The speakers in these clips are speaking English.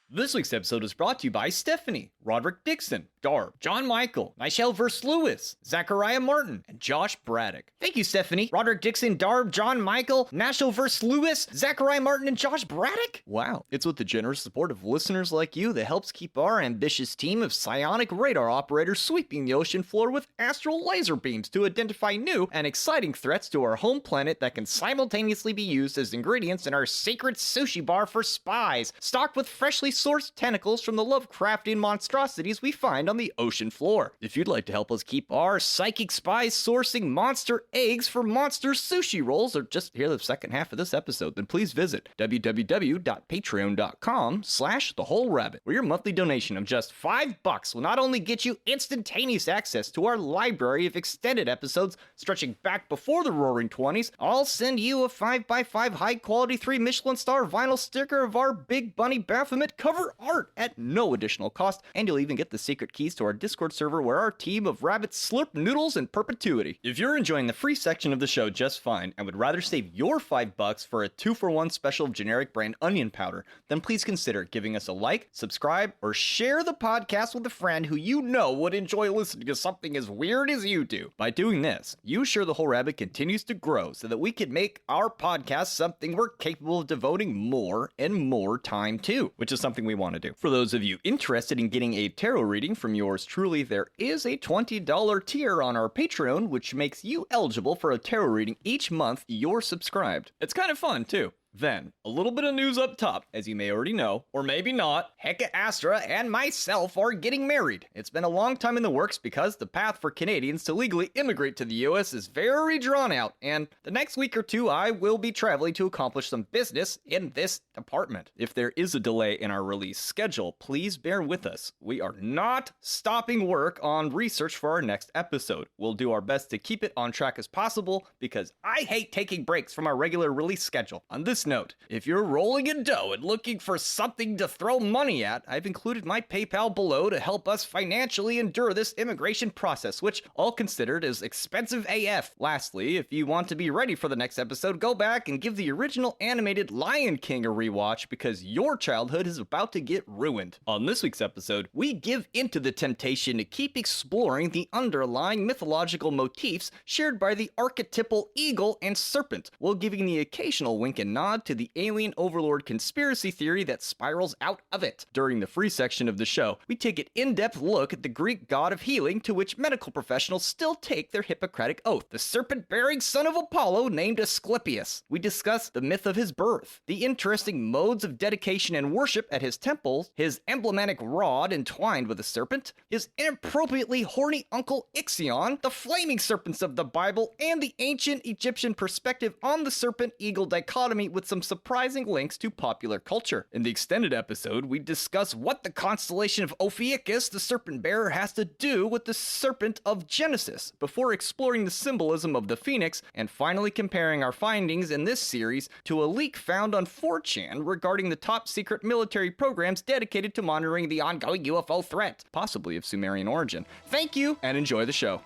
This week's episode is brought to you by Stephanie, Roderick Dixon, Darb, John Michael, Michelle vs. Lewis, Zachariah Martin, and Josh Braddock. Thank you, Stephanie, Roderick Dixon, Darb, John Michael, Nashville vs. Lewis, Zachariah Martin, and Josh Braddock. Wow, it's with the generous support of listeners like you that helps keep our ambitious team of psionic radar operators sweeping the ocean floor with astral laser beams to identify new and exciting threats to our home planet that can simultaneously be used as ingredients in our sacred sushi bar for spies, stocked with freshly sourced tentacles from the Lovecraftian monstrosities we find on the ocean floor. If you'd like to help us keep our psychic spies sourcing monster eggs for monster sushi rolls, or just hear the second half of this episode, then please visit www.patreon.com/thewholerabbit, where your monthly donation of just $5 will not only get you instantaneous access to our library of extended episodes stretching back before the Roaring 20s, I'll send you a 5x5 high-quality 3 Michelin star vinyl sticker of our Big Bunny Baphomet cover art at no additional cost, and you'll even get the secret keys to our Discord server where our team of rabbits slurp noodles in perpetuity. If you're enjoying the free section of the show just fine and would rather save your $5 for a 2-for-1 special of generic brand onion powder, then please consider giving us a like, subscribe, or share the podcast with a friend who you know would enjoy listening to something as weird as you do. By doing this, you assure the Whole Rabbit continues to grow so that we can make our podcast something we're capable of devoting more and more time to, which is something we want to do. For those of you interested in getting a tarot reading from yours truly, there is a $20 tier on our Patreon, which makes you eligible for a tarot reading each month you're subscribed. It's kind of fun, too. Then, a little bit of news up top. As you may already know, or maybe not, Hecka Astra and myself are getting married. It's been a long time in the works because the path for Canadians to legally immigrate to the US is very drawn out, and the next week or two I will be traveling to accomplish some business in this department. If there is a delay in our release schedule, please bear with us. We are not stopping work on research for our next episode. We'll do our best to keep it on track as possible because I hate taking breaks from our regular release schedule. On this note, if you're rolling in dough and looking for something to throw money at, I've included my PayPal below to help us financially endure this immigration process, which all considered is expensive AF. Lastly, if you want to be ready for the next episode, go back and give the original animated Lion King a rewatch because your childhood is about to get ruined. On this week's episode, we give into the temptation to keep exploring the underlying mythological motifs shared by the archetypal eagle and serpent, while giving the occasional wink and nod to the alien overlord conspiracy theory that spirals out of it. During the free section of the show, we take an in-depth look at the Greek god of healing to which medical professionals still take their Hippocratic Oath, the serpent-bearing son of Apollo named Asclepius. We discuss the myth of his birth, the interesting modes of dedication and worship at his temples, his emblematic rod entwined with a serpent, his inappropriately horny uncle Ixion, the flaming serpents of the Bible, and the ancient Egyptian perspective on the serpent-eagle dichotomy with some surprising links to popular culture. In the extended episode, we discuss what the constellation of Ophiuchus, the serpent bearer, has to do with the serpent of Genesis, before exploring the symbolism of the phoenix, and finally comparing our findings in this series to a leak found on 4chan regarding the top secret military programs dedicated to monitoring the ongoing UFO threat, possibly of Sumerian origin. Thank you, and enjoy the show.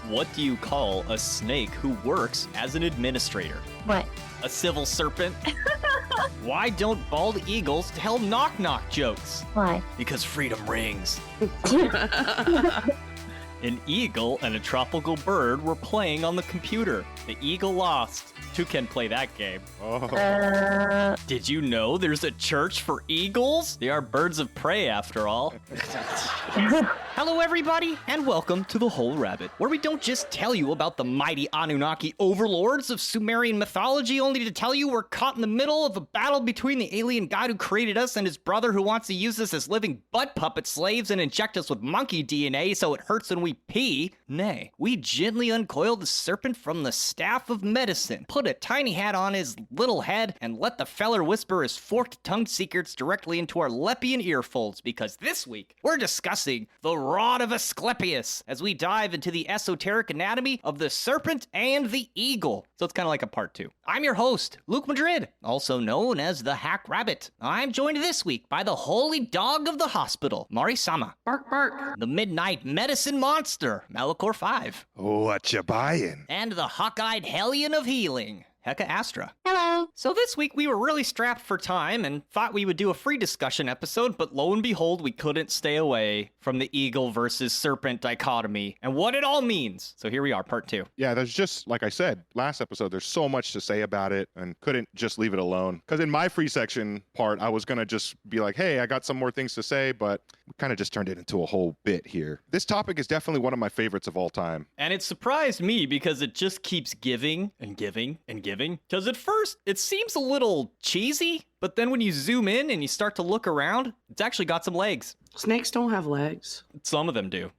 What do you call a snake who works as an administrator? What? A civil serpent? Why don't bald eagles tell knock-knock jokes? Why? Because freedom rings. An eagle and a tropical bird were playing on the computer. The eagle lost. Who can play that game? Did you know there's a church for eagles? They are birds of prey after all. Hello everybody, and welcome to The Whole Rabbit, where we don't just tell you about the mighty Anunnaki overlords of Sumerian mythology, only to tell you we're caught in the middle of a battle between the alien god who created us and his brother who wants to use us as living butt puppet slaves and inject us with monkey DNA so it hurts when we pee. Nay, we gently uncoil the serpent from the staff of medicine, put a tiny hat on his little head, and let the feller whisper his forked-tongued secrets directly into our Leppian earfolds, because this week we're discussing the rod of Asclepius as we dive into the esoteric anatomy of the serpent and the eagle. So it's kind of like a part two. I'm your host, Luke Madrid, also known as the Hack Rabbit. I'm joined this week by the holy dog of the hospital, Mari-sama. Bark, bark. The midnight medicine monster, Malachor 5. What you buying? And the hawk-eyed hellion of healing, Heka Astra. Hello. So this week we were really strapped for time and thought we would do a free discussion episode, but lo and behold, we couldn't stay away from the eagle versus serpent dichotomy and what it all means. So here we are, part two. Yeah, there's just, like I said, last episode, there's so much to say about it and couldn't just leave it alone. Because in my free section part, I was going to just be like, hey, I got some more things to say, but we kind of just turned it into a whole bit here. This topic is definitely one of my favorites of all time. And it surprised me because it just keeps giving and giving and giving. Because at first, it seems a little cheesy, but then when you zoom in and you start to look around, it's actually got some legs. Snakes don't have legs. Some of them do.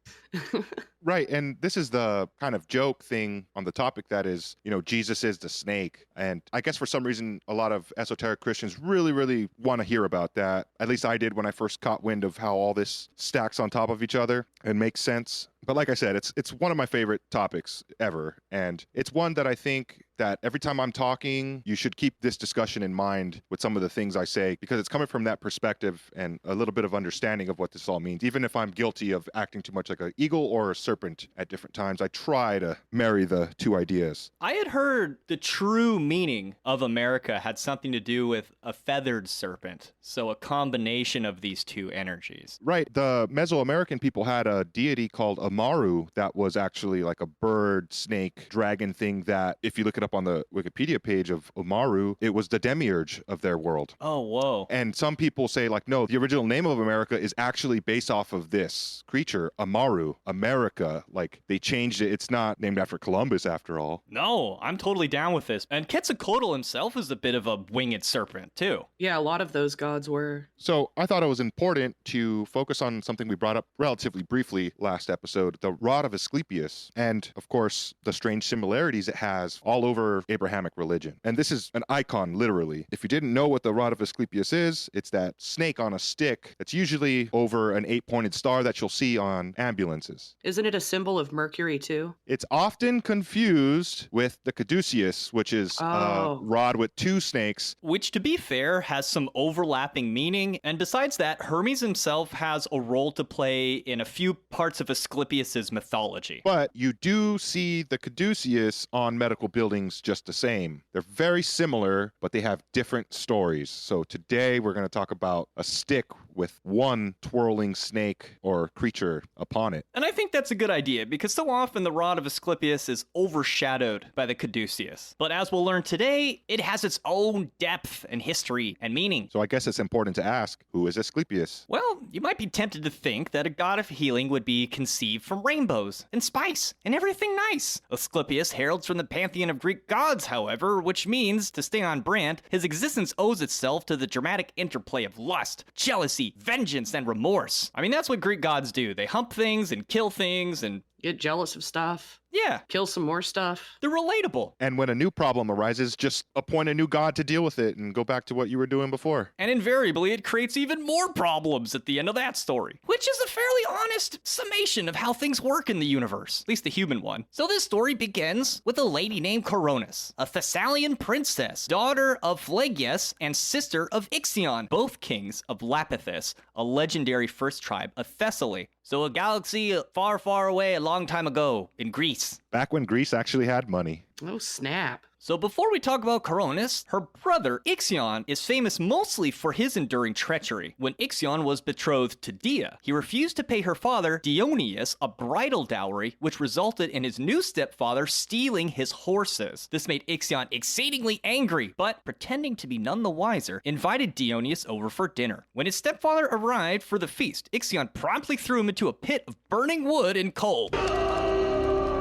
Right, and this is the kind of joke thing on the topic that is, Jesus is the snake. And I guess for some reason, a lot of esoteric Christians really want to hear about that. At least I did when I first caught wind of how all this stacks on top of each other and makes sense. But like I said, it's one of my favorite topics ever. And it's one that I think that every time I'm talking, you should keep this discussion in mind with some of the things I say, because it's coming from that perspective and a little bit of understanding of what this all means. Even if I'm guilty of acting too much like an eagle or a serpent at different times, I try to marry the two ideas. I had heard the true meaning of America had something to do with a feathered serpent. So a combination of these two energies. Right. The Mesoamerican people had a deity called Amaru that was actually like a bird, snake, dragon thing that, if you look it up on the Wikipedia page of Amaru, it was the demiurge of their world. Oh, whoa. And some people say, like, no, the original name of America is actually based off of this creature, Amaru, America. Like, they changed it. It's not named after Columbus, after all. No, I'm totally down with this. And Quetzalcoatl himself is a bit of a winged serpent, too. Yeah, a lot of those gods were. So I thought it was important to focus on something we brought up relatively briefly last episode, the rod of Asclepius, and, of course, the strange similarities it has all over Abrahamic religion. And this is an icon, literally. If you didn't know what the rod of Asclepius is, it's that snake on a stick that's usually over an 8-pointed star that you'll see on ambulances. Isn't it a symbol of Mercury, too? It's often confused with the caduceus, which is a rod with two snakes. Which, to be fair, has some overlapping meaning. And besides that, Hermes himself has a role to play in a few parts of Asclepius's mythology. But you do see the caduceus on medical buildings just the same. They're very similar, but they have different stories. So today we're going to talk about a stick with one twirling snake or creature upon it. And I think that's a good idea, because so often the rod of Asclepius is overshadowed by the caduceus. But as we'll learn today, it has its own depth and history and meaning. So I guess it's important to ask, who is Asclepius? Well, you might be tempted to think that a god of healing would be conceived from rainbows and spice and everything nice. Asclepius heralds from the pantheon of Greek gods, however, which means, to stay on brand, his existence owes itself to the dramatic interplay of lust, jealousy, vengeance, and remorse. I mean, that's what Greek gods do. They hump things and kill things and Get jealous of stuff. Yeah. Kill some more stuff. They're relatable. And when a new problem arises, just appoint a new god to deal with it and go back to what you were doing before. And invariably, it creates even more problems at the end of that story, which is a fairly honest summation of how things work in the universe, at least the human one. So this story begins with a lady named Coronis, a Thessalian princess, daughter of Phlegyas and sister of Ixion, both kings of Lapithis, a legendary first tribe of Thessaly. So a galaxy far, far away a long time ago in Greece. Back when Greece actually had money. Oh, snap. So before we talk about Coronis, her brother Ixion is famous mostly for his enduring treachery. When Ixion was betrothed to Dia, he refused to pay her father Dionysius a bridal dowry, which resulted in his new stepfather stealing his horses. This made Ixion exceedingly angry, but pretending to be none the wiser, invited Dionysius over for dinner. When his stepfather arrived for the feast, Ixion promptly threw him into a pit of burning wood and coal.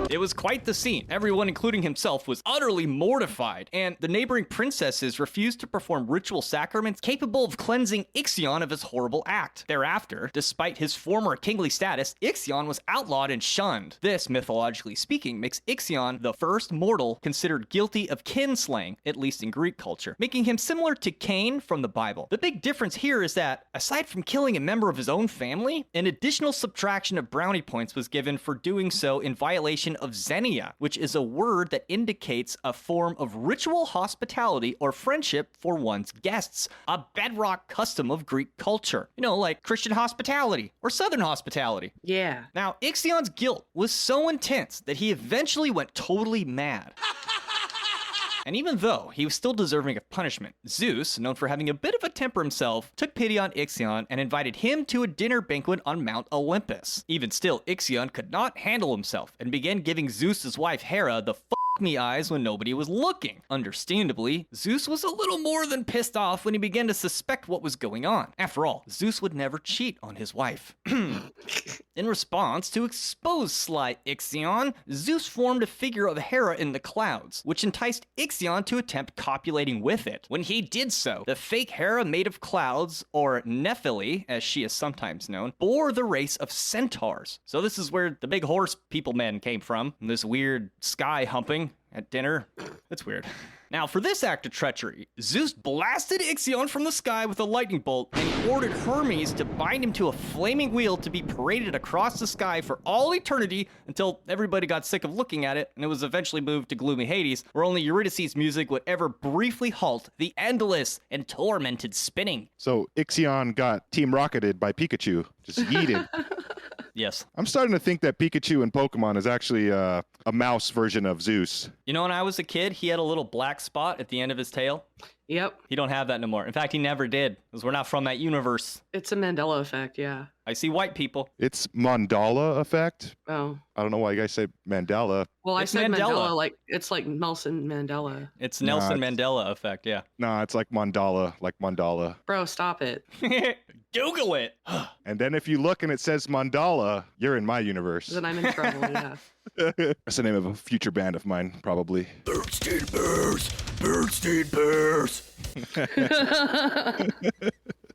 It was quite the scene. Everyone, including himself, was utterly mortified, and the neighboring princesses refused to perform ritual sacraments capable of cleansing Ixion of his horrible act. Thereafter, despite his former kingly status, Ixion was outlawed and shunned. This, mythologically speaking, makes Ixion the first mortal considered guilty of kinslaying, at least in Greek culture, making him similar to Cain from the Bible. The big difference here is that, aside from killing a member of his own family, an additional subtraction of brownie points was given for doing so in violation of xenia, which is a word that indicates a form of ritual hospitality or friendship for one's guests, a bedrock custom of Greek culture. You know, like Christian hospitality or Southern hospitality. Yeah. Now, Ixion's guilt was so intense that he eventually went totally mad. And even though he was still deserving of punishment, Zeus, known for having a bit of a temper himself, took pity on Ixion and invited him to a dinner banquet on Mount Olympus. Even still, Ixion could not handle himself and began giving Zeus's wife Hera the me eyes when nobody was looking. Understandably, Zeus was a little more than pissed off when he began to suspect what was going on. After all, Zeus would never cheat on his wife. In response to expose sly Ixion, Zeus formed a figure of Hera in the clouds, which enticed Ixion to attempt copulating with it. When he did so, the fake Hera made of clouds, or Nephili, as she is sometimes known, bore the race of centaurs. So this is where the big horse people men came from, this weird sky humping at dinner. That's weird. Now, for this act of treachery, Zeus blasted Ixion from the sky with a lightning bolt, and he ordered Hermes to bind him to a flaming wheel to be paraded across the sky for all eternity until everybody got sick of looking at it, and it was eventually moved to gloomy Hades, where only Eurydice's music would ever briefly halt the endless and tormented spinning. So Ixion got team rocketed by Pikachu, just yeeted. Yes. I'm starting to think that Pikachu in Pokemon is actually a mouse version of Zeus. You know, when I was a kid, he had a little black spot at the end of his tail. Yep. He don't have that no more. In fact, he never did, because we're not from that universe. It's a Mandela effect, yeah. I see white people. It's Mandala effect. Oh. I don't know why you guys say Mandela. Well, I It's said Mandela. Mandela, like it's like Nelson Mandela. It's Nelson it's- Mandela effect, yeah. Nah, it's like Mandala, like Mandala. Bro, stop it. Google it. And then if you look and it says Mandala, you're in my universe. Then I'm in trouble, yeah. That's the name of a future band of mine, probably. Bernstein Bears! Bernstein Bears!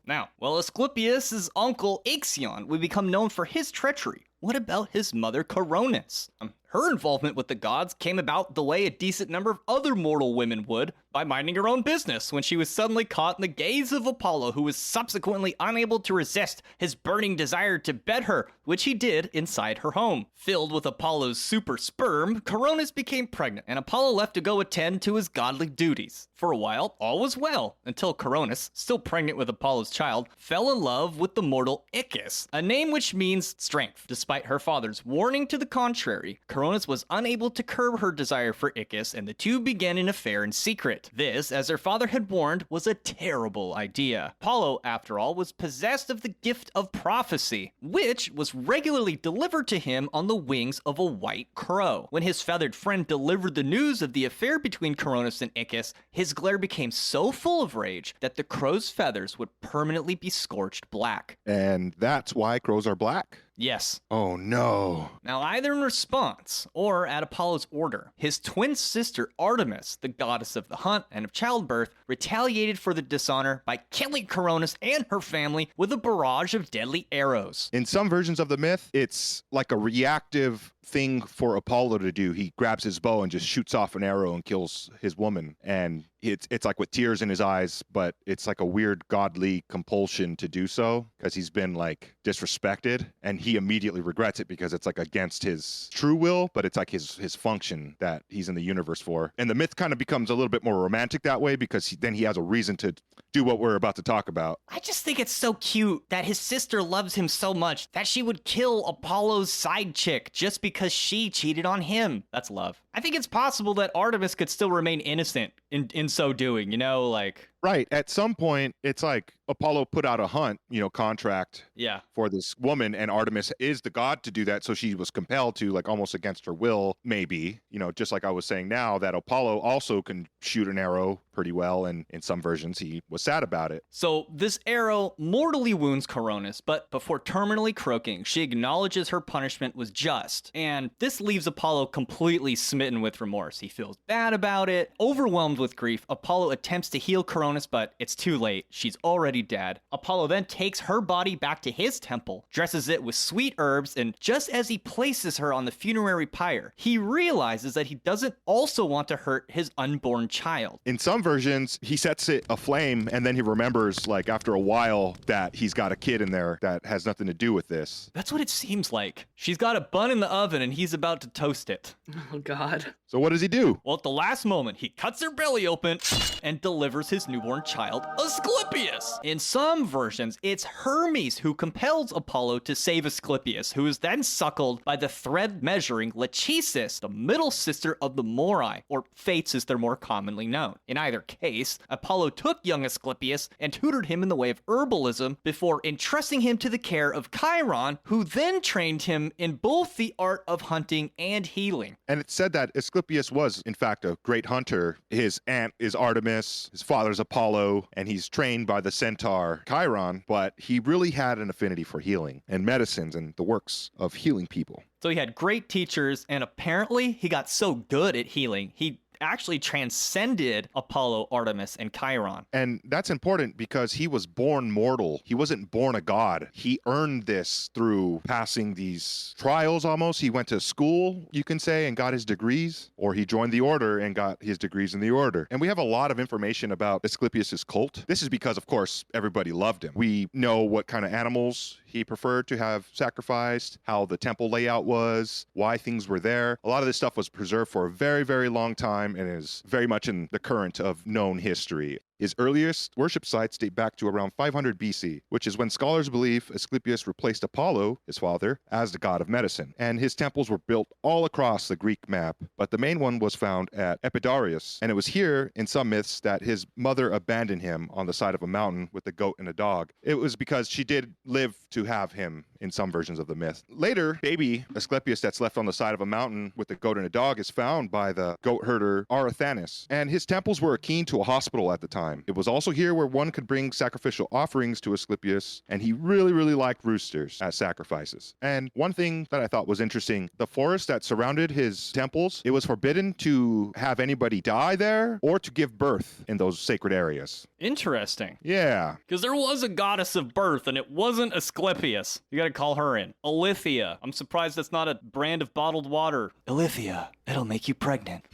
Now, while Asclepius' uncle Ixion would become known for his treachery, what about his mother Coronis? Her involvement with the gods came about the way a decent number of other mortal women would, by minding her own business when she was suddenly caught in the gaze of Apollo, who was subsequently unable to resist his burning desire to bed her, which he did inside her home. Filled with Apollo's super sperm, Coronis became pregnant, and Apollo left to go attend to his godly duties. For a while, all was well, until Coronis, still pregnant with Apollo's child, fell in love with the mortal Ichus, a name which means strength. Despite her father's warning to the contrary, Coronis was unable to curb her desire for Ichus, and the two began an affair in secret. This, as her father had warned, was a terrible idea. Apollo, after all, was possessed of the gift of prophecy, which was regularly delivered to him on the wings of a white crow. When his feathered friend delivered the news of the affair between Coronis and Ichus, his glare became so full of rage that the crow's feathers would permanently be scorched black. And that's why crows are black? Yes. Oh no. Now, either in response or at Apollo's order, his twin sister Artemis, the goddess of the hunt and of childbirth, retaliated for the dishonor by killing Coronis and her family with a barrage of deadly arrows. In some versions of the myth, it's like a reactive thing for Apollo to do. He grabs his bow and just shoots off an arrow and kills his woman. And it's like with tears in his eyes, but it's like a weird godly compulsion to do so because he's been like disrespected, and he immediately regrets it because it's like against his true will, but it's like his function that he's in the universe for. And the myth kind of becomes a little bit more romantic that way because then he has a reason to do what we're about to talk about. I just think it's so cute that his sister loves him so much that she would kill Apollo's side chick just because because she cheated on him. That's love. I think it's possible that Artemis could still remain innocent in so doing, you know, like... Right. At some point, it's like Apollo put out a hunt, contract Yeah. for this woman, and Artemis is the god to do that. So she was compelled to, like, almost against her will, maybe, just like I was saying now, that Apollo also can shoot an arrow pretty well. And in some versions, he was sad about it. So this arrow mortally wounds Coronis, but before terminally croaking, she acknowledges her punishment was just. And this leaves Apollo completely smitten with remorse. He feels bad about it. Overwhelmed with grief, Apollo attempts to heal Coronis, but it's too late. She's already dead. Apollo then takes her body back to his temple, dresses it with sweet herbs, and just as he places her on the funerary pyre, he realizes that he doesn't also want to hurt his unborn child. In some versions, he sets it aflame, and then he remembers, like, after a while, that he's got a kid in there that has nothing to do with this. That's what it seems like. She's got a bun in the oven, and he's about to toast it. Oh, God. So what does he do? Well, at the last moment, he cuts her belly open and delivers his newborn child, Asclepius. In some versions, it's Hermes who compels Apollo to save Asclepius, who is then suckled by the thread-measuring Lachesis, the middle sister of the Moirai, or Fates as they're more commonly known. In either case, Apollo took young Asclepius and tutored him in the way of herbalism before entrusting him to the care of Chiron, who then trained him in both the art of hunting and healing. And it's said that Asclepius was, in fact, a great hunter. His aunt is Artemis, his father's Apollo, and he's trained by the centaur Chiron, but he really had an affinity for healing and medicines and the works of healing people. So he had great teachers, and apparently he got so good at healing, he actually transcended Apollo, Artemis, and Chiron. And that's important because he was born mortal. He wasn't born a god. He earned this through passing these trials almost. He went to school, you can say, and got his degrees, or he joined the order and got his degrees in the order. And we have a lot of information about Asclepius's cult. This is because, of course, everybody loved him. We know what kind of animals he preferred to have sacrificed, how the temple layout was, why things were there. A lot of this stuff was preserved for a very, very long time and is very much in the current of known history. His earliest worship sites date back to around 500 BC, which is when scholars believe Asclepius replaced Apollo, his father, as the god of medicine. And his temples were built all across the Greek map, but the main one was found at Epidaurus. And it was here, in some myths, that his mother abandoned him on the side of a mountain with a goat and a dog. It was because she did live to have him in some versions of the myth. Later, baby Asclepius that's left on the side of a mountain with a goat and a dog is found by the goat herder Arathanus. And his temples were akin to a hospital at the time. It was also here where one could bring sacrificial offerings to Asclepius, and he really, really liked roosters as sacrifices. And one thing that I thought was interesting, the forest that surrounded his temples, it was forbidden to have anybody die there or to give birth in those sacred areas. Interesting. Yeah. Because there was a goddess of birth, and it wasn't Asclepius. You gotta call her in. Alithia. I'm surprised that's not a brand of bottled water. Alithia, it'll make you pregnant.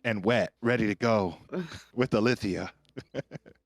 And wet, ready to go with the Alithia.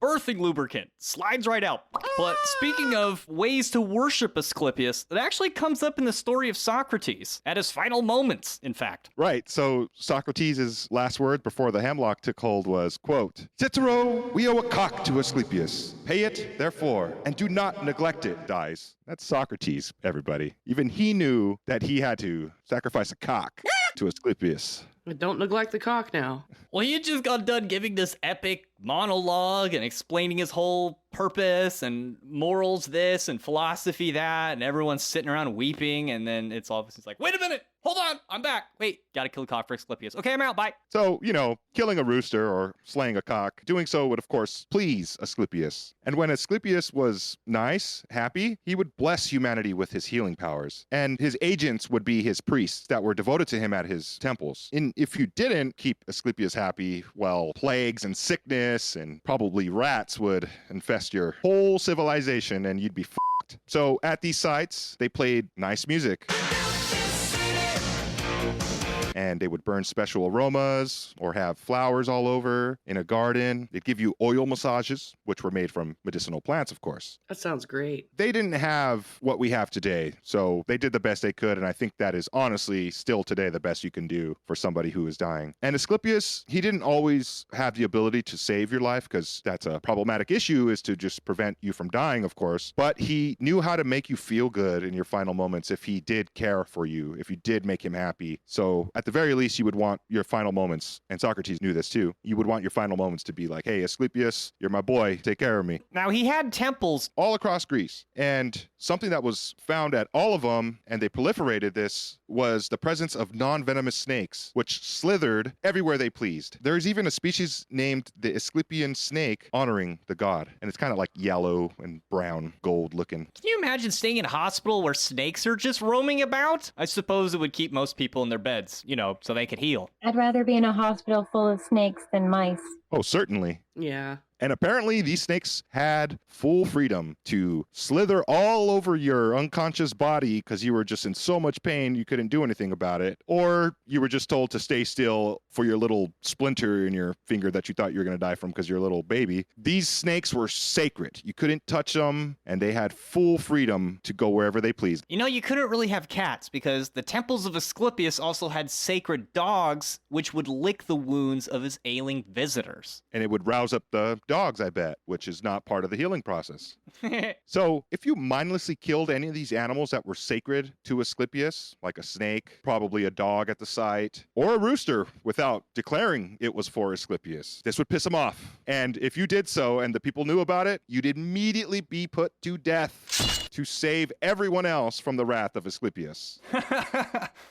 Birthing lubricant. Slides right out. But speaking of ways to worship Asclepius, it actually comes up in the story of Socrates, at his final moments, in fact. Right, so Socrates' last word before the hemlock took hold was, quote, "Cicero, we owe a cock to Asclepius. Pay it, therefore, and do not neglect it, dies." That's Socrates, everybody. Even he knew that he had to sacrifice a cock to Asclepius. Don't neglect the cock now. Well, he had just got done giving this epic monologue and explaining his whole purpose and morals this and philosophy that, and everyone's sitting around weeping, and then it's like, wait a minute, hold on, I'm back. Wait, gotta kill a cock for Asclepius. Okay, I'm out, bye. So, killing a rooster or slaying a cock, doing so would, of course, please Asclepius. And when Asclepius was nice, happy, he would bless humanity with his healing powers. And his agents would be his priests that were devoted to him at his temples. And if you didn't keep Asclepius happy, well, plagues and sickness and probably rats would infest your whole civilization and you'd be f***ed. So at these sites, they played nice music and they would burn special aromas or have flowers all over in a garden. They'd give you oil massages, which were made from medicinal plants, of course. That sounds great. They didn't have what we have today, so they did the best they could, and I think that is honestly still today the best you can do for somebody who is dying. And Asclepius, he didn't always have the ability to save your life, because that's a problematic issue, is to just prevent you from dying, of course, but he knew how to make you feel good in your final moments if he did care for you, if you did make him happy. So at the very least, you would want your final moments, and Socrates knew this too, you would want your final moments to be like, hey, Asclepius, you're my boy, take care of me. Now, he had temples All across Greece. And something that was found at all of them, and they proliferated this, was the presence of non-venomous snakes, which slithered everywhere they pleased. There's even a species named the Asclepian snake honoring the god. And it's kind of like yellow and brown, gold looking. Can you imagine staying in a hospital where snakes are just roaming about? I suppose it would keep most people in their beds, so they could heal. I'd rather be in a hospital full of snakes than mice. Oh, certainly. Yeah. And apparently these snakes had full freedom to slither all over your unconscious body because you were just in so much pain you couldn't do anything about it. Or you were just told to stay still for your little splinter in your finger that you thought you were going to die from because you're a little baby. These snakes were sacred. You couldn't touch them, and they had full freedom to go wherever they pleased. You couldn't really have cats because the temples of Asclepius also had sacred dogs, which would lick the wounds of his ailing visitors. And it would rouse up the dogs, I bet, which is not part of the healing process. So if you mindlessly killed any of these animals that were sacred to Asclepius, like a snake, probably a dog at the site, or a rooster without declaring it was for Asclepius, this would piss him off. And if you did so and the people knew about it, you'd immediately be put to death to save everyone else from the wrath of Asclepius.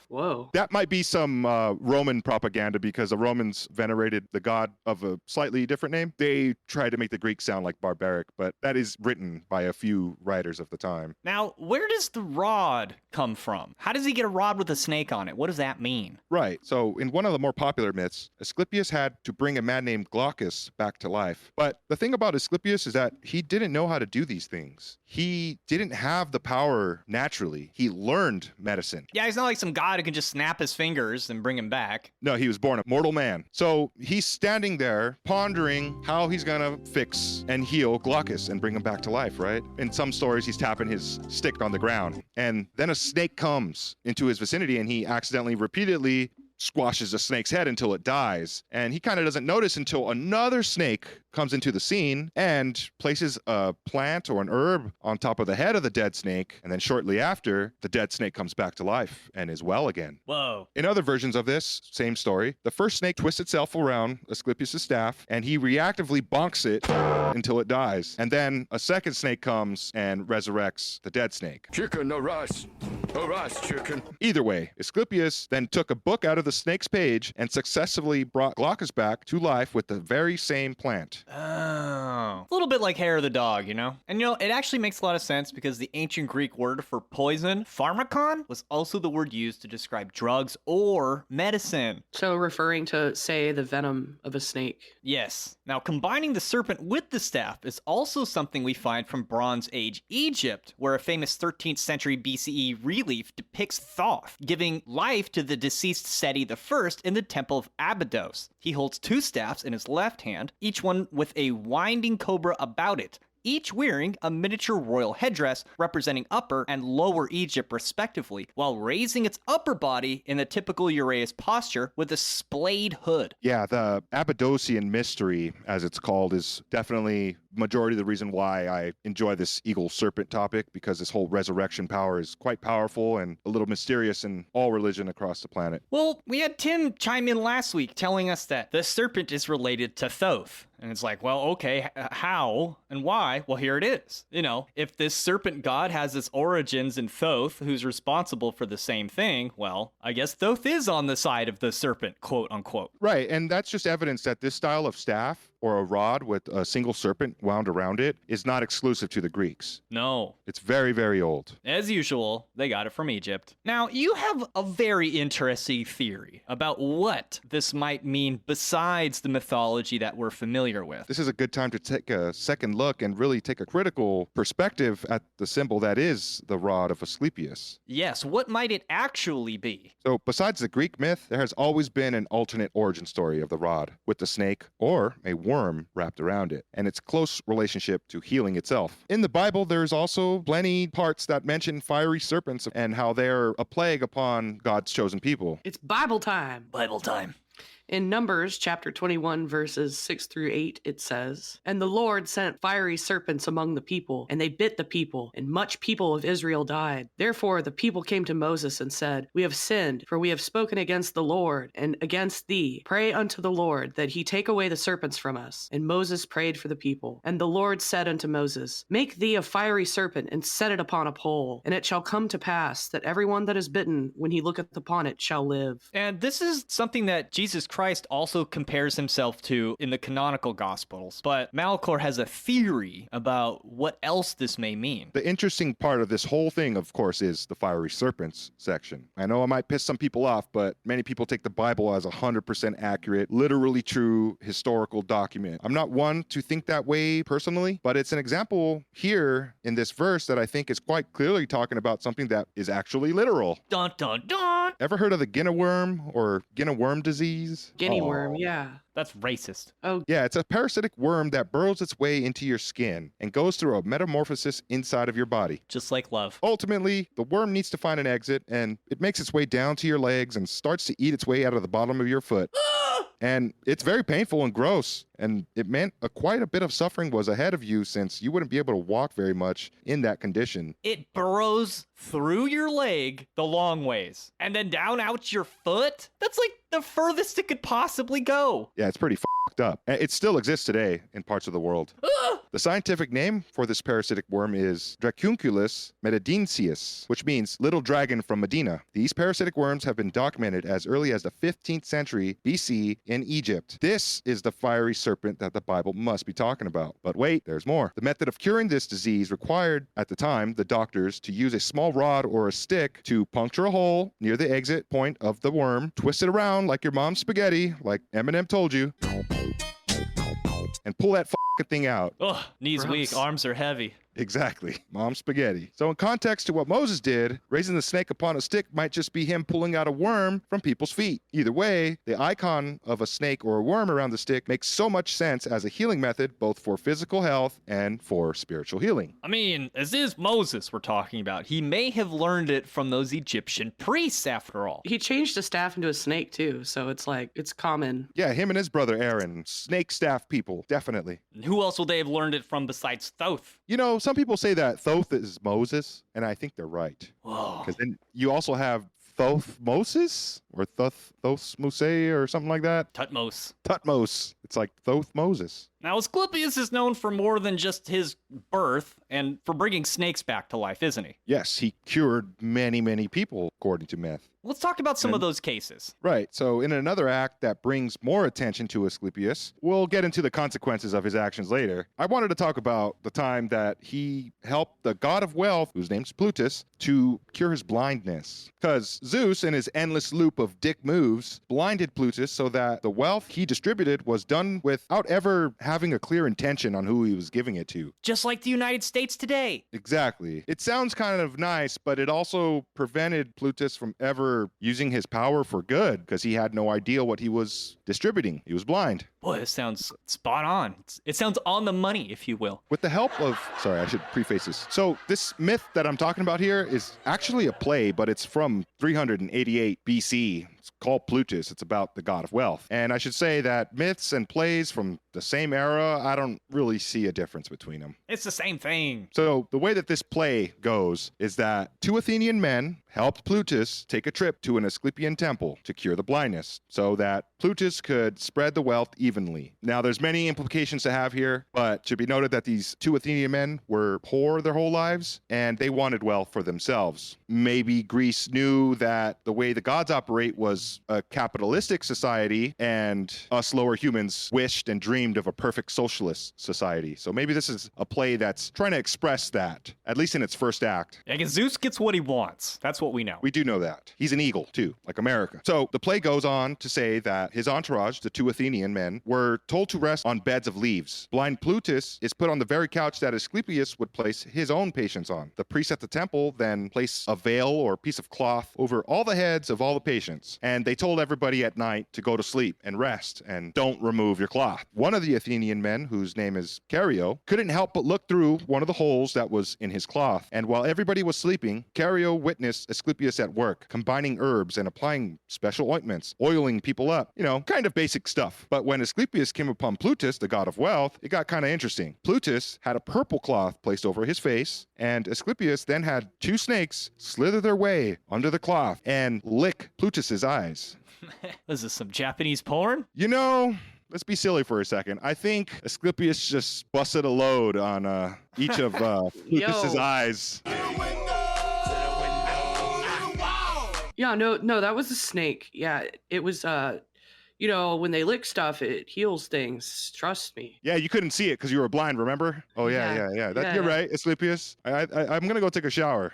Whoa. That might be some Roman propaganda because the Romans venerated the god of a slightly different name. They tried to make the Greeks sound like barbaric, but that is written by a few writers of the time. Now, where does the rod come from? How does he get a rod with a snake on it? What does that mean? Right. So in one of the more popular myths, Asclepius had to bring a man named Glaucus back to life. But the thing about Asclepius is that he didn't know how to do these things. He didn't have the power naturally. He learned medicine. Yeah, he's not like some god who can just snap his fingers and bring him back. No, he was born a mortal man. So he's standing there pondering how he's gonna fix and heal Glaucus and bring him back to life, right? In some stories, he's tapping his stick on the ground. And then a snake comes into his vicinity and he accidentally repeatedly squashes a snake's head until it dies. And he kind of doesn't notice until another snake comes into the scene and places a plant or an herb on top of the head of the dead snake. And then shortly after, the dead snake comes back to life and is well again. Whoa. In other versions of this, same story, the first snake twists itself around Asclepius' staff and he reactively bonks it until it dies. And then a second snake comes and resurrects the dead snake. Chicken, arise. Arise, chicken. Either way, Asclepius then took a book out of the snake's page and successfully brought Glaucus back to life with the very same plant. Oh. A little bit like hair of the dog, And it actually makes a lot of sense because the ancient Greek word for poison, pharmakon, was also the word used to describe drugs or medicine. So referring to, say, the venom of a snake. Yes. Now, combining the serpent with the staff is also something we find from Bronze Age Egypt, where a famous 13th century BCE relief depicts Thoth, giving life to the deceased Seti I in the temple of Abydos. He holds two staffs in his left hand, each one with a winding cobra about it, each wearing a miniature royal headdress representing Upper and Lower Egypt respectively, while raising its upper body in the typical uraeus posture with a splayed hood. Yeah, the Abydosian mystery, as it's called, is definitely majority of the reason why I enjoy this eagle serpent topic, because this whole resurrection power is quite powerful and a little mysterious in all religion across the planet. Well, we had Tim chime in last week telling us that the serpent is related to Thoth. And it's like, well, okay, how and why? Well, here it is. If this serpent god has its origins in Thoth, who's responsible for the same thing, well, I guess Thoth is on the side of the serpent, quote unquote. Right, and that's just evidence that this style of staff or a rod with a single serpent wound around it is not exclusive to the Greeks. No. It's very, very old. As usual, they got it from Egypt. Now, you have a very interesting theory about what this might mean besides the mythology that we're familiar familiar with. This is a good time to take a second look and really take a critical perspective at the symbol that is the rod of Asclepius. Yes, what might it actually be? So, besides the Greek myth, there has always been an alternate origin story of the rod, with the snake or a worm wrapped around it, and its close relationship to healing itself. In the Bible, there's also plenty parts that mention fiery serpents and how they're a plague upon God's chosen people. It's Bible time. Bible time. In Numbers chapter 21, verses 6 through 8, it says, "And the Lord sent fiery serpents among the people, and they bit the people, and much people of Israel died. Therefore the people came to Moses and said, We have sinned, for we have spoken against the Lord and against thee. Pray unto the Lord that he take away the serpents from us. And Moses prayed for the people. And the Lord said unto Moses, Make thee a fiery serpent, and set it upon a pole. And it shall come to pass that everyone that is bitten, when he looketh upon it, shall live." And this is something that Jesus Christ also compares himself to in the canonical Gospels, but Malachor has a theory about what else this may mean. The interesting part of this whole thing, of course, is the fiery serpents section. I know I might piss some people off, but many people take the Bible as 100% accurate, literally true historical document. I'm not one to think that way personally, but it's an example here in this verse that I think is quite clearly talking about something that is actually literal. Dun dun dun! Ever heard of the Guinea worm or Guinea worm disease? Guinea Oh. worm, yeah. That's racist. Oh, Yeah, it's a parasitic worm that burrows its way into your skin and goes through a metamorphosis inside of your body. Just like love. Ultimately, the worm needs to find an exit, and it makes its way down to your legs and starts to eat its way out of the bottom of your foot. And it's very painful and gross, and it meant quite a bit of suffering was ahead of you since you wouldn't be able to walk very much in that condition. It burrows through your leg the long ways and then down out your foot? That's like the furthest it could possibly go. Yeah, it's pretty fucked up. And it still exists today in parts of the world. The scientific name for this parasitic worm is Dracunculus medinensis, which means little dragon from Medina. These parasitic worms have been documented as early as the 15th century BC in Egypt. This is the fiery serpent that the Bible must be talking about. But wait, there's more. The method of curing this disease required, at the time, the doctors to use a small rod or a stick to puncture a hole near the exit point of the worm, twist it around like your mom's spaghetti, like Eminem told you, and pull that thing out. Ugh, knees Gross. weak, arms are heavy. Exactly. Mom spaghetti. So in context to what Moses did, raising the snake upon a stick might just be him pulling out a worm from people's feet. Either way, the icon of a snake or a worm around the stick makes so much sense as a healing method, both for physical health and for spiritual healing. I mean, this is Moses we're talking about. He may have learned it from those Egyptian priests, after all. he changed a staff into a snake too, so it's like, it's common. Yeah, him and his brother Aaron, snake staff people, definitely. And who else would they have learned it from besides Thoth? You know, some people say that Thoth is Moses, and I think they're right. Whoa. Because then you also have Thoth-Moses or Thoth-Mose or something like that. Tutmos. Tutmos. It's like Thoth-Moses. Now, Asclepius is known for more than just his birth and for bringing snakes back to life, isn't he? Yes, he cured many, many people, according to myth. Let's talk about some of those cases. Right. So, in another act that brings more attention to Asclepius, we'll get into the consequences of his actions later. I wanted to talk about the time that he helped the god of wealth, whose name's Plutus, to cure his blindness. Because Zeus, in his endless loop of dick moves, blinded Plutus so that the wealth he distributed was done without ever having a clear intention on who he was giving it to. Just like the United States today. Exactly. It sounds kind of nice, but it also prevented Plutus from ever using his power for good because he had no idea what he was distributing. He was blind. Boy, this sounds spot on. It sounds on the money, if you will. With the help of, sorry, I should preface this. So this myth that I'm talking about here is actually a play, but it's from 388 BC. It's called Plutus. It's about the god of wealth. And I should say that myths and plays from the same era, I don't really see a difference between them. It's the same thing. So the way that this play goes is that two Athenian men helped Plutus take a trip to an Asclepian temple to cure the blindness so that Plutus could spread the wealth evenly. Now, there's many implications to have here, but it should be noted that these two Athenian men were poor their whole lives, and they wanted wealth for themselves. Maybe Greece knew that the way the gods operate was a capitalistic society, and us lower humans wished and dreamed of a perfect socialist society. So maybe this is a play that's trying to express that, at least in its first act. I guess Zeus gets what he wants. That's what we know. We do know that. He's an eagle, too, like America. So the play goes on to say that his entourage, the two Athenian men, men were told to rest on beds of leaves. Blind Plutus is put on the very couch that Asclepius would place his own patients on. The priests at the temple then place a veil or piece of cloth over all the heads of all the patients, and they told everybody at night to go to sleep and rest and don't remove your cloth. One of the Athenian men, whose name is Cario, couldn't help but look through one of the holes that was in his cloth, and while everybody was sleeping, Cario witnessed Asclepius at work, combining herbs and applying special ointments, oiling people up, kind of basic stuff. But when Asclepius came upon Plutus, the god of wealth, it got kind of interesting. Plutus had a purple cloth placed over his face, and Asclepius then had two snakes slither their way under the cloth and lick Plutus's eyes. Is this some Japanese porn? Let's be silly for a second. I think Asclepius just busted a load on each of Plutus's eyes. Yeah, no, that was a snake. Yeah, it was, when they lick stuff, it heals things. Trust me. Yeah, you couldn't see it because you were blind, remember? Oh, yeah. You're right, Asclepius. I'm going to go take a shower.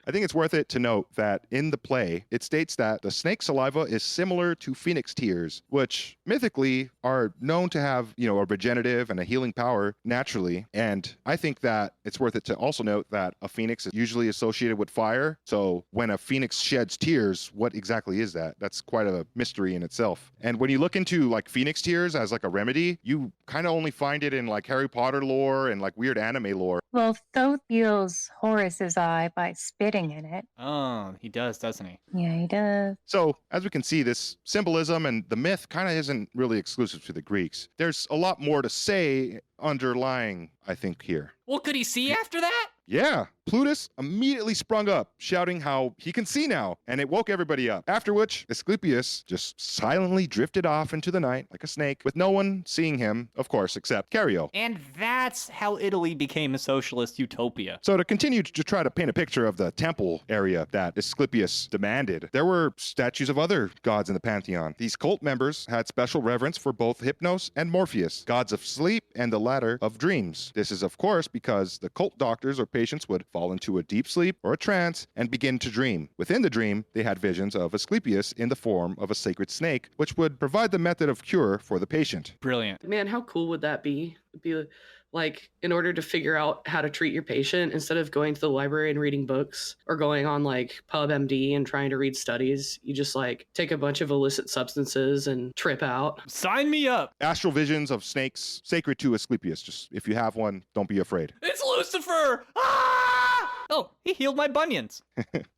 I think it's worth it to note that in the play, it states that the snake saliva is similar to phoenix tears, which mythically are known to have, a regenerative and a healing power naturally. And I think that it's worth it to also note that a phoenix is usually associated with fire. So when a phoenix sheds tears, what exactly is that? That's quite a mystery in itself. And when you look into like phoenix tears as like a remedy, you kind of only find it in like Harry Potter lore and like weird anime lore. Well, Thoth heals Horus's eye by spitting in it. Oh, he does, doesn't he? Yeah, he does. So, as we can see, this symbolism and the myth kind of isn't really exclusive to the Greeks. There's a lot more to say underlying, I think, here. What could he see after that? Yeah, Plutus immediately sprung up, shouting how he can see now, and it woke everybody up. After which, Asclepius just silently drifted off into the night like a snake, with no one seeing him, of course, except Cario. And that's how Italy became a socialist utopia. So to continue to try to paint a picture of the temple area that Asclepius demanded, there were statues of other gods in the pantheon. These cult members had special reverence for both Hypnos and Morpheus, gods of sleep and the latter of dreams. This is, of course, because the cult doctors or patients would fall into a deep sleep or a trance and begin to dream. Within the dream, they had visions of Asclepius in the form of a sacred snake, which would provide the method of cure for the patient. Brilliant. Man, how cool would that be? It'd be like, in order to figure out how to treat your patient, instead of going to the library and reading books or going on like PubMD and trying to read studies, you just like take a bunch of illicit substances and trip out. Sign me up. Astral visions of snakes sacred to Asclepius. Just if you have one, don't be afraid. It's Lucifer! Ah! Oh, he healed my bunions.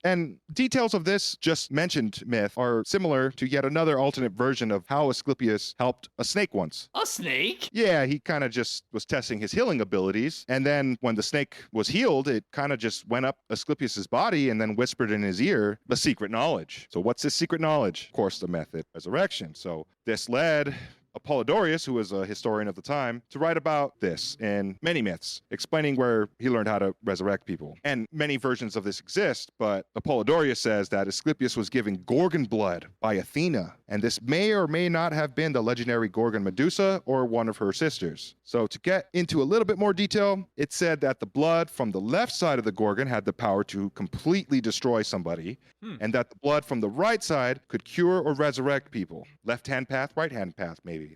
And details of this just mentioned myth are similar to yet another alternate version of how Asclepius helped a snake once. A snake? Yeah, he kind of just was testing his healing abilities. And then when the snake was healed, it kind of just went up Asclepius's body and then whispered in his ear the secret knowledge. So what's this secret knowledge? Of course, the method of resurrection. So this led Apollodorus, who was a historian of the time, to write about this in many myths, explaining where he learned how to resurrect people. And many versions of this exist, but Apollodorus says that Asclepius was given Gorgon blood by Athena, and this may or may not have been the legendary Gorgon Medusa or one of her sisters. So to get into a little bit more detail, it said that the blood from the left side of the Gorgon had the power to completely destroy somebody, and that the blood from the right side could cure or resurrect people. Left-hand path, right-hand path, maybe.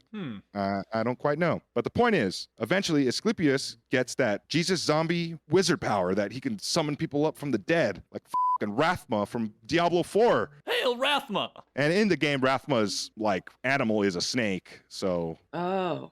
I don't quite know. But the point is, eventually Asclepius gets that Jesus zombie wizard power that he can summon people up from the dead, like and Rathma from Diablo 4. Hail Rathma! And in the game, Rathma's like animal is a snake, so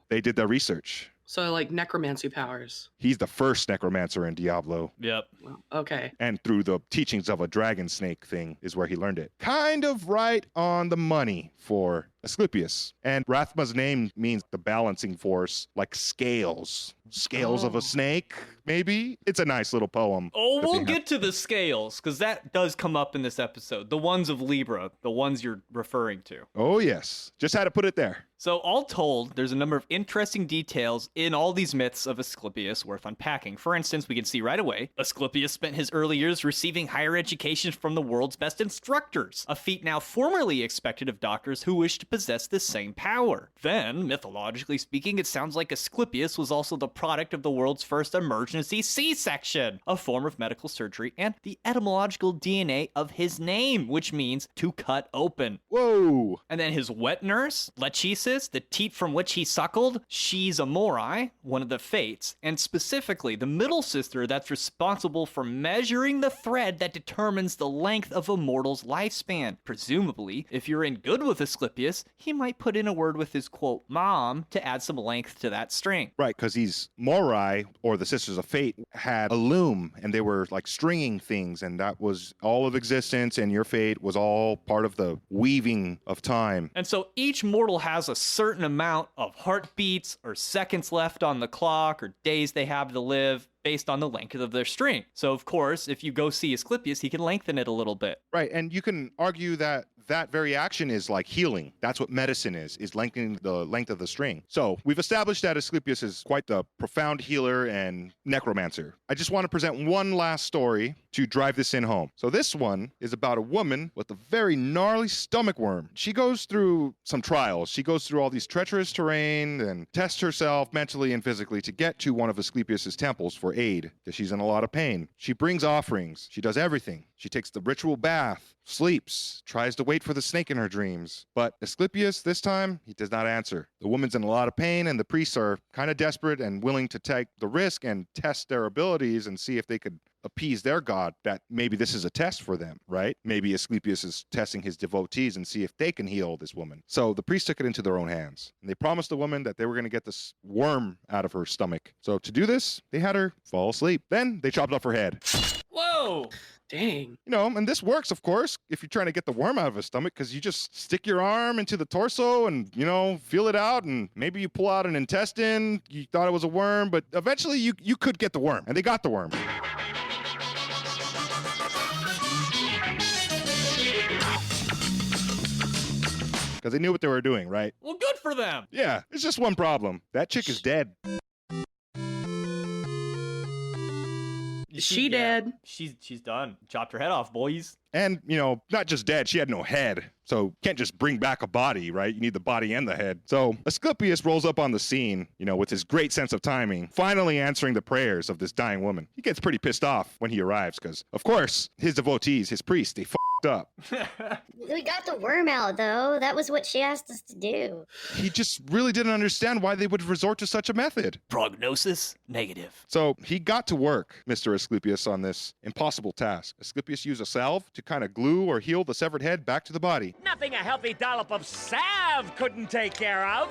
they did their research. So like necromancy powers. He's the first necromancer in Diablo. Yep. Okay. And through the teachings of a dragon snake thing is where he learned it. Kind of right on the money for Asclepius. And Rathma's name means the balancing force, like scales. Scales of a snake, maybe? It's a nice little poem. Oh, we'll get to the scales, because that does come up in this episode. The ones of Libra, the ones you're referring to. Oh, yes. Just had to put it there. So all told, there's a number of interesting details in all these myths of Asclepius worth unpacking. For instance, we can see right away, Asclepius spent his early years receiving higher education from the world's best instructors, a feat now formerly expected of doctors who wish to possess the same power. Then, mythologically speaking, it sounds like Asclepius was also the product of the world's first emergency C-section, a form of medical surgery, and the etymological DNA of his name, which means to cut open. Whoa! And then his wet nurse, Lachesis, the teat from which he suckled, she's a Morai, one of the Fates, and specifically the middle sister that's responsible for measuring the thread that determines the length of a mortal's lifespan. Presumably, if you're in good with Asclepius, he might put in a word with his, quote, mom to add some length to that string. Right, because these Morai, or the Sisters of Fate, had a loom, and they were like stringing things, and that was all of existence, and your fate was all part of the weaving of time. And so each mortal has a certain amount of heartbeats or seconds left on the clock or days they have to live based on the length of their string. So, of course, if you go see Asclepius, he can lengthen it a little bit. Right, and you can argue that that very action is like healing. That's what medicine is lengthening the length of the string. So we've established that Asclepius is quite the profound healer and necromancer. I just want to present one last story to drive this in home. So this one is about a woman with a very gnarly stomach worm. She goes through some trials. She goes through all these treacherous terrain and tests herself mentally and physically to get to one of Asclepius's temples for aid, because she's in a lot of pain. She brings offerings. She does everything. She takes the ritual bath, sleeps, tries to wait for the snake in her dreams. But Asclepius, this time, he does not answer. The woman's in a lot of pain, and the priests are kind of desperate and willing to take the risk and test their abilities and see if they could appease their god, that maybe this is a test for them, right? Maybe Asclepius is testing his devotees and see if they can heal this woman. So the priests took it into their own hands, and they promised the woman that they were going to get this worm out of her stomach. So to do this, they had her fall asleep. Then they chopped off her head. Whoa! Dang. You know, and this works, of course, if you're trying to get the worm out of his stomach, because you just stick your arm into the torso and, you know, feel it out, and maybe you pull out an intestine. You thought it was a worm, but eventually you could get the worm, and they got the worm. Because they knew what they were doing, right? Well, good for them. Yeah, it's just one problem. That chick is dead. She dead. She's done. Chopped her head off, boys. And, you know, not just dead, she had no head. So can't just bring back a body, right? You need the body and the head. So Asclepius rolls up on the scene, you know, with his great sense of timing, finally answering the prayers of this dying woman. He gets pretty pissed off when he arrives because, of course, his devotees, his priests, they up. We got the worm out, though. That was what she asked us to do. He just really didn't understand why they would resort to such a method. Prognosis negative. So he got to work, Mr. Asclepius, on this impossible task. Asclepius used a salve to kind of glue or heal the severed head back to the body. Nothing a healthy dollop of salve couldn't take care of.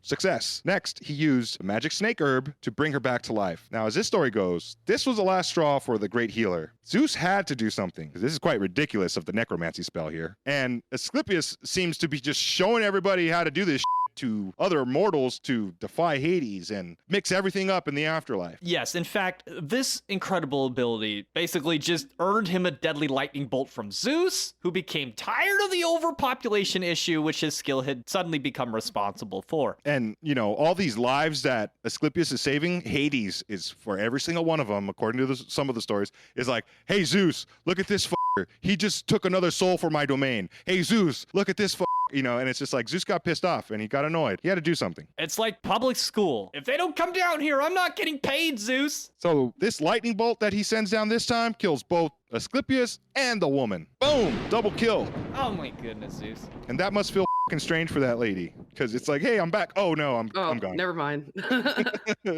Success. Next, he used a magic snake herb to bring her back to life. Now, as this story goes, this was the last straw for the great healer. Zeus had to do something. This is quite ridiculous of the necromancy spell here. And Asclepius seems to be just showing everybody how to do this to other mortals to defy Hades and mix everything up in the afterlife. Yes, in fact, this incredible ability basically just earned him a deadly lightning bolt from Zeus, who became tired of the overpopulation issue which his skill had suddenly become responsible for. And, you know, all these lives that Asclepius is saving, Hades is, for every single one of them, according to some of the stories, is like, hey, Zeus, look at this f***er. He just took another soul for my domain. Hey, Zeus, look at this f***er. You know, and it's just like Zeus got pissed off and he got annoyed. He had to do something. It's like public school. If they don't come down here, I'm not getting paid, Zeus. So this lightning bolt that he sends down this time kills both Asclepius and the woman. Boom! Double kill. Oh my goodness, Zeus. And that must feel fucking strange for that lady. Because it's like, hey, I'm back. Oh, no, I'm gone. Never mind.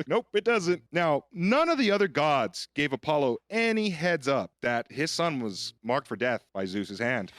Nope, it doesn't. Now, none of the other gods gave Apollo any heads up that his son was marked for death by Zeus's hand.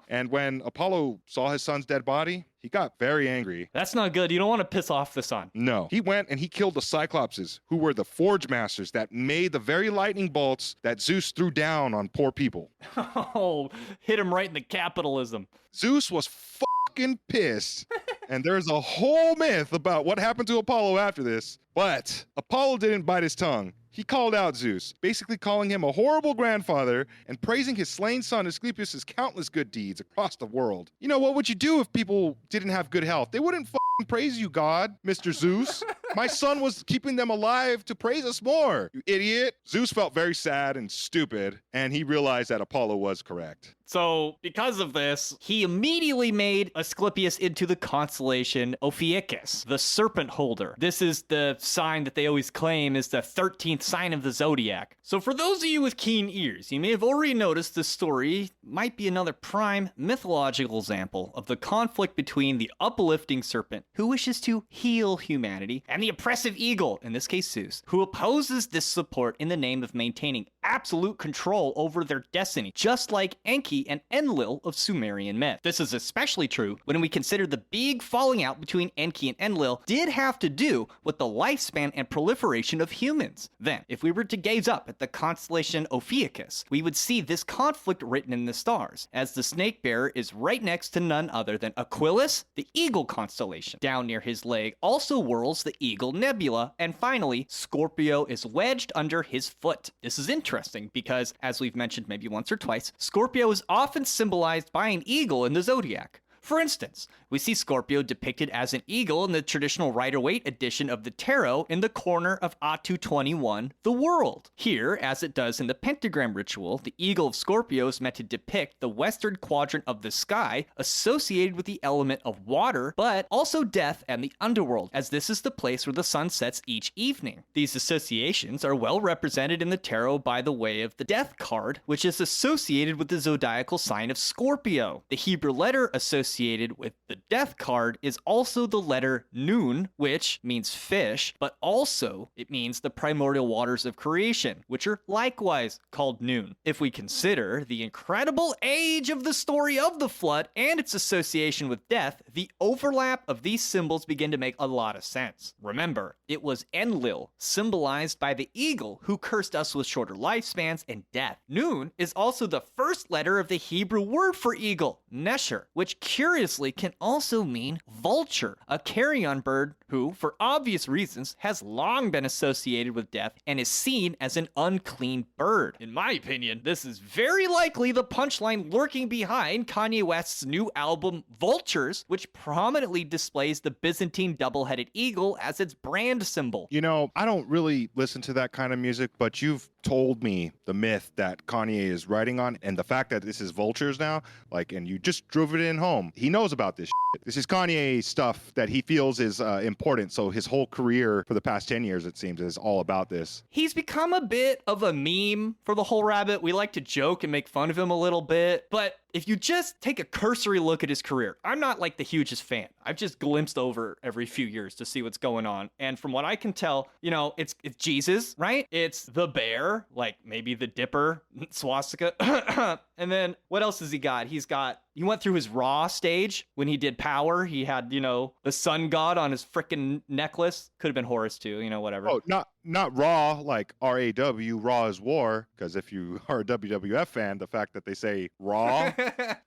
And when Apollo saw his son's dead body, he got very angry. That's not good. You don't want to piss off the sun. No. He went and he killed the Cyclopses, who were the forge masters that made the very lightning bolts that Zeus threw down on poor people. Oh, hit him right in the capitalism. Zeus was fucking pissed. And there's a whole myth about what happened to Apollo after this. But Apollo didn't bite his tongue. He called out Zeus, basically calling him a horrible grandfather and praising his slain son Asclepius' countless good deeds across the world. You know, what would you do if people didn't have good health? They wouldn't praise you, God, Mr. Zeus. My son was keeping them alive to praise us more, you idiot. Zeus felt very sad and stupid, and he realized that Apollo was correct. So, because of this, he immediately made Asclepius into the constellation Ophiuchus, the serpent holder. This is the sign that they always claim is the 13th sign of the zodiac. So, for those of you with keen ears, you may have already noticed this story might be another prime mythological example of the conflict between the uplifting serpent, who wishes to heal humanity, and the oppressive eagle, in this case Zeus, who opposes this support in the name of maintaining absolute control over their destiny, just like Enki and Enlil of Sumerian myth. This is especially true when we consider the big falling out between Enki and Enlil did have to do with the lifespan and proliferation of humans. Then, if we were to gaze up at the constellation Ophiuchus, we would see this conflict written in the stars, as the snake bearer is right next to none other than Aquilus, the eagle constellation. Down near his leg also whirls the eagle nebula, and finally, Scorpio is wedged under his foot. This is interesting because, as we've mentioned maybe once or twice, Scorpio is often symbolized by an eagle in the zodiac. For instance, we see Scorpio depicted as an eagle in the traditional Rider-Waite edition of the tarot in the corner of Atu 21, the world. Here, as it does in the pentagram ritual, the eagle of Scorpio is meant to depict the western quadrant of the sky associated with the element of water, but also death and the underworld, as this is the place where the sun sets each evening. These associations are well represented in the tarot by the way of the death card, which is associated with the zodiacal sign of Scorpio. The Hebrew letter associated with the death card is also the letter Nun, which means fish, but also it means the primordial waters of creation, which are likewise called Nun. If we consider the incredible age of the story of the flood and its association with death, the overlap of these symbols begin to make a lot of sense. Remember, it was Enlil, symbolized by the eagle, who cursed us with shorter lifespans and death. Nun is also the first letter of the Hebrew word for eagle, Nesher, which curiously can also mean vulture, a carrion bird who, for obvious reasons, has long been associated with death and is seen as an unclean bird. In my opinion, this is very likely the punchline lurking behind Kanye West's new album, Vultures, which prominently displays the Byzantine double-headed eagle as its brand symbol. You know, I don't really listen to that kind of music, but you've told me the myth that Kanye is writing on, and the fact that this is Vultures now, and you just drove it in home. He knows about this shit. This is Kanye stuff that he feels is important, so his whole career for the past 10 years, it seems, is all about this. He's become a bit of a meme for the whole rabbit. We like to joke and make fun of him a little bit, but if you just take a cursory look at his career, I'm not the hugest fan. I've just glimpsed over every few years to see what's going on. And from what I can tell, it's Jesus, right? It's the bear, maybe the dipper, swastika. And then what else has he got? He went through his Raw stage when he did Power. He had, the sun god on his frickin' necklace. Could have been Horus too, whatever. Oh, not Raw, like R-A-W, Raw is war. Because if you are a WWF fan, the fact that they say Raw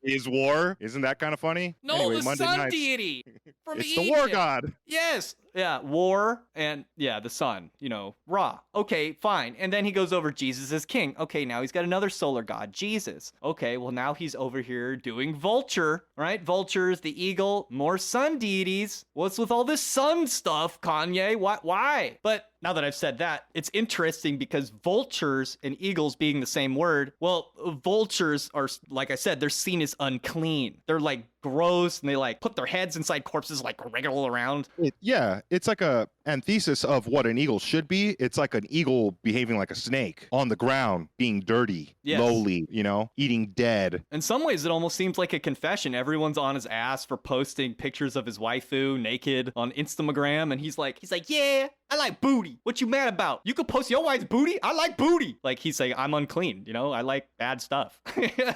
is war, isn't that kind of funny? No, anyway, the Monday sun nights, deity from it's Egypt. the war god. Yes. Yeah, war and the sun, Ra. Okay, fine. And then he goes over Jesus as king. Okay, now he's got another solar god, Jesus. Okay, well now he's over here doing Vulture, right? Vultures, the eagle, more sun deities. What's with all this sun stuff, Kanye? Why? But now that I've said that, it's interesting because vultures and eagles being the same word, well, vultures are, like I said, they're seen as unclean. They're gross and they put their heads inside corpses, wriggle around. It's like a antithesis of what an eagle should be. It's like an eagle behaving like a snake on the ground, being dirty, yes, lowly, eating dead. In some ways, it almost seems like a confession. Everyone's on his ass for posting pictures of his waifu naked on Instagram, and he's like, yeah, I like booty. What you mad about? You could post your wife's booty? I like booty. He's saying, I'm unclean, I like bad stuff,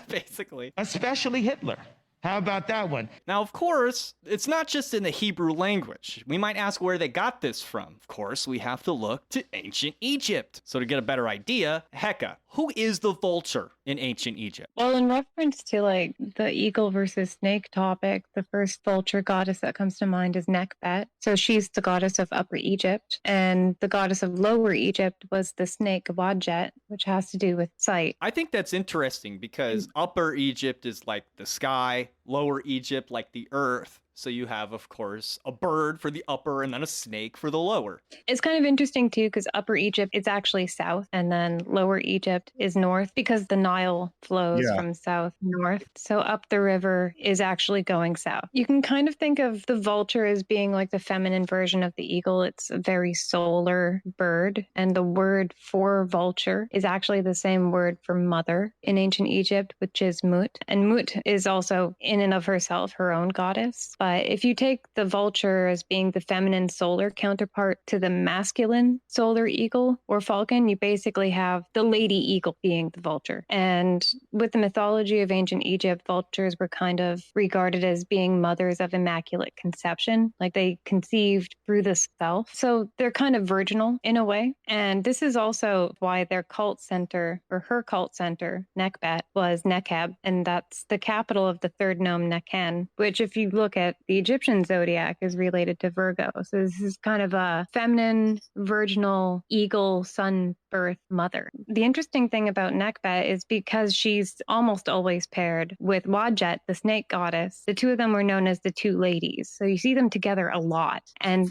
basically. Especially Hitler. How about that one? Now, of course, it's not just in the Hebrew language. We might ask where they got this from. Of course, we have to look to ancient Egypt. So to get a better idea, Heka, who is the vulture in ancient Egypt? Well, in reference to the eagle versus snake topic, the first vulture goddess that comes to mind is Nekhbet. So she's the goddess of Upper Egypt, and the goddess of Lower Egypt was the snake Wadjet, which has to do with sight. I think that's interesting because Upper Egypt is the sky, Lower Egypt like the earth. So you have, of course, a bird for the upper and then a snake for the lower. It's kind of interesting too, because Upper Egypt is actually south and then Lower Egypt is north because the Nile flows from south north. So up the river is actually going south. You can kind of think of the vulture as being like the feminine version of the eagle. It's a very solar bird. And the word for vulture is actually the same word for mother in ancient Egypt, which is Mut. And Mut is also in and of herself her own goddess. But if you take the vulture as being the feminine solar counterpart to the masculine solar eagle or falcon, you basically have the lady eagle being the vulture. And with the mythology of ancient Egypt, vultures were kind of regarded as being mothers of immaculate conception, like they conceived through the self. So they're kind of virginal in a way. And this is also why their cult center, or her cult center, Nekbet, was Nekheb. And that's the capital of the third nome Nekhen, which if you look at the Egyptian zodiac is related to Virgo. So this is kind of a feminine, virginal, eagle, sun birth mother. The interesting thing about Nekbet is because she's almost always paired with Wadjet, the snake goddess, the two of them were known as the two ladies. So you see them together a lot. And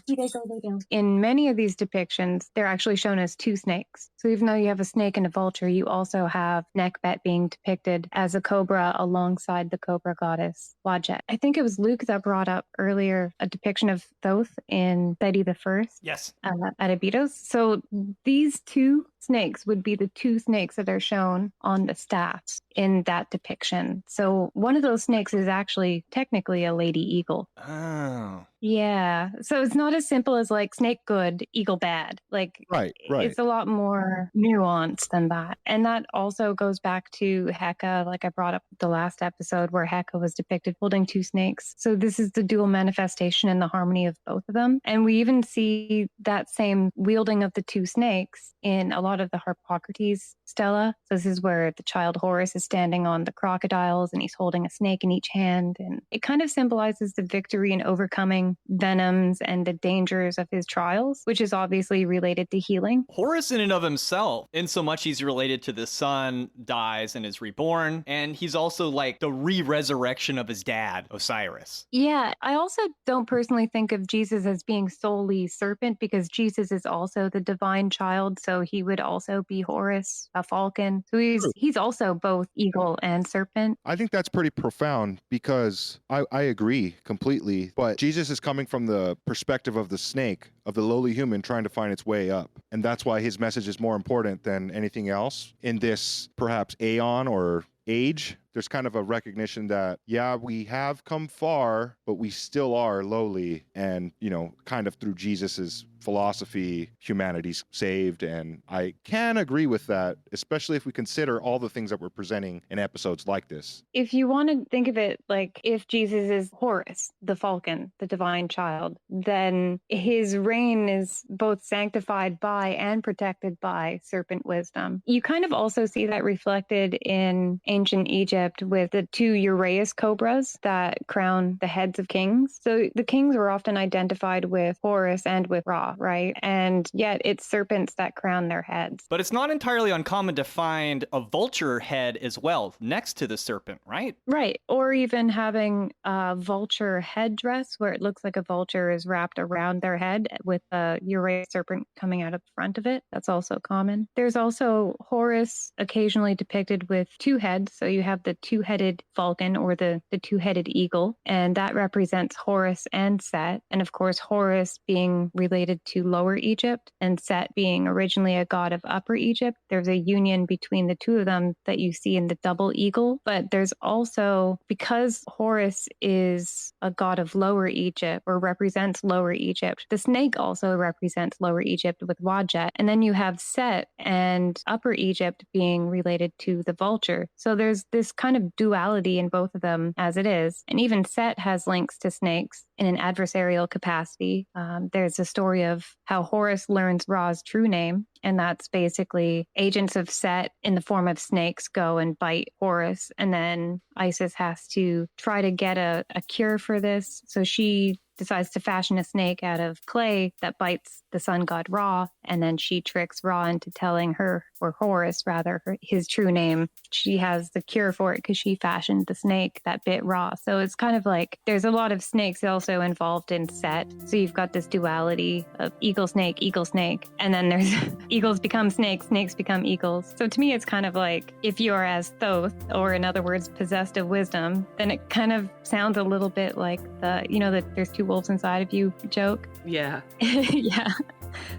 in many of these depictions, they're actually shown as two snakes. So even though you have a snake and a vulture, you also have Nekbet being depicted as a cobra alongside the cobra goddess Wadjet. I think it was Luke that brought up earlier a depiction of Thoth in Theti the First. Yes. At Abydos. So these two snakes would be the two snakes that are shown on the staffs in that depiction. So one of those snakes is actually technically a lady eagle. Oh. Yeah. So it's not as simple as like snake good, eagle bad. Like Right. it's a lot more nuanced than that. And that also goes back to Heka, like I brought up the last episode where Heka was depicted holding two snakes. So this is the dual manifestation and the harmony of both of them. And we even see that same wielding of the two snakes in a lot of the Hippocrates stela. So this is where the child Horus is standing on the crocodiles and he's holding a snake in each hand. And it kind of symbolizes the victory in overcoming venoms and the dangers of his trials, which is obviously related to healing. Horus in and of himself, in so much he's related to the sun, dies and is reborn, and he's also like the re-resurrection of his dad, Osiris. Yeah, I also don't personally think of Jesus as being solely serpent because Jesus is also the divine child, so he would also be Horus, a falcon. So he's also both eagle and serpent. I think that's pretty profound because I agree completely. But Jesus is coming from the perspective of the snake, of the lowly human trying to find its way up. And that's why his message is more important than anything else in this perhaps aeon or age. There's kind of a recognition that, yeah, we have come far, but we still are lowly. And, you know, kind of through Jesus's philosophy, humanity's saved. And I can agree with that, especially if we consider all the things that we're presenting in episodes like this. If you want to think of it like if Jesus is Horus, the falcon, the divine child, then his reign is both sanctified by and protected by serpent wisdom. You kind of also see that reflected in ancient Egypt with the two Uraeus cobras that crown the heads of kings. So the kings were often identified with Horus and with Ra, right? And yet it's serpents that crown their heads. But it's not entirely uncommon to find a vulture head as well next to the serpent, right? Right. Or even having a vulture headdress where it looks like a vulture is wrapped around their head with a Uraeus serpent coming out of the front of it. That's also common. There's also Horus occasionally depicted with two heads. So you have the two-headed falcon or the two-headed eagle, and that represents Horus and Set. And of course, Horus being related to Lower Egypt and Set being originally a god of Upper Egypt. There's a union between the two of them that you see in the double eagle. But there's also, because Horus is a god of Lower Egypt or represents Lower Egypt, the snake also represents Lower Egypt with Wadjet. And then you have Set and Upper Egypt being related to the vulture. So there's this kind of duality in both of them as it is. And even Set has links to snakes in an adversarial capacity. There's a story of how Horus learns Ra's true name. And that's basically agents of Set in the form of snakes go and bite Horus. And then Isis has to try to get a cure for this. So she decides to fashion a snake out of clay that bites the sun god Ra, and then she tricks Ra into telling her, or Horus rather, his true name. She has the cure for it because she fashioned the snake that bit Ra. So it's kind of like there's a lot of snakes also involved in Set. So you've got this duality of eagle, snake, and then there's eagles become snakes, snakes become eagles. So to me, it's kind of like if you are as Thoth, or in other words, possessed of wisdom, then it kind of sounds a little bit like that there's two wolves inside of you joke. Yeah. Yeah.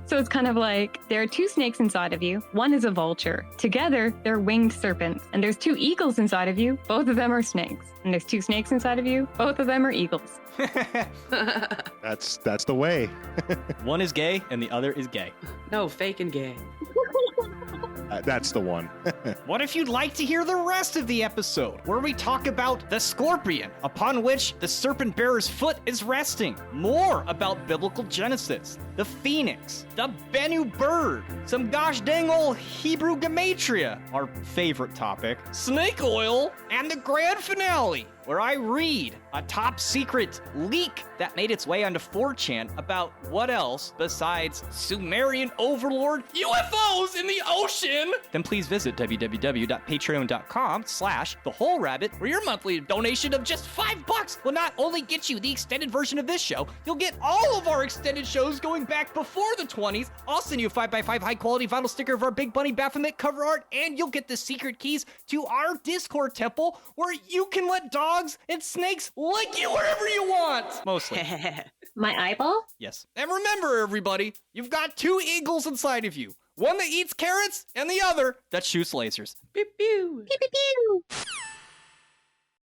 So it's kind of like there are two snakes inside of you. One is a vulture. Together, they're winged serpents. And there's two eagles inside of you. Both of them are snakes. And there's two snakes inside of you. Both of them are eagles. That's the way. One is gay and the other is gay. No, fake and gay. That's the one. What if you'd like to hear the rest of the episode, where we talk about the scorpion, upon which the serpent bearer's foot is resting, more about biblical Genesis, the phoenix, the Bennu bird, some gosh dang old Hebrew gematria, our favorite topic, snake oil, and the grand finale, where I read a top secret leak that made its way onto 4chan about what else besides Sumerian overlord UFOs in the ocean, then please visit www.patreon.com/thewholerabbit, where your monthly donation of just $5 will not only get you the extended version of this show, you'll get all of our extended shows going back before the 20s. I'll send you a 5x5 high quality vinyl sticker of our Big Bunny Baphomet cover art, and you'll get the secret keys to our Discord temple, where you can let dogs and snakes lick you wherever you want. Mostly. My eyeball? Yes. And remember, everybody, you've got two eagles inside of you. One that eats carrots, and the other that shoots lasers. Pew pew. Pew, pew, pew.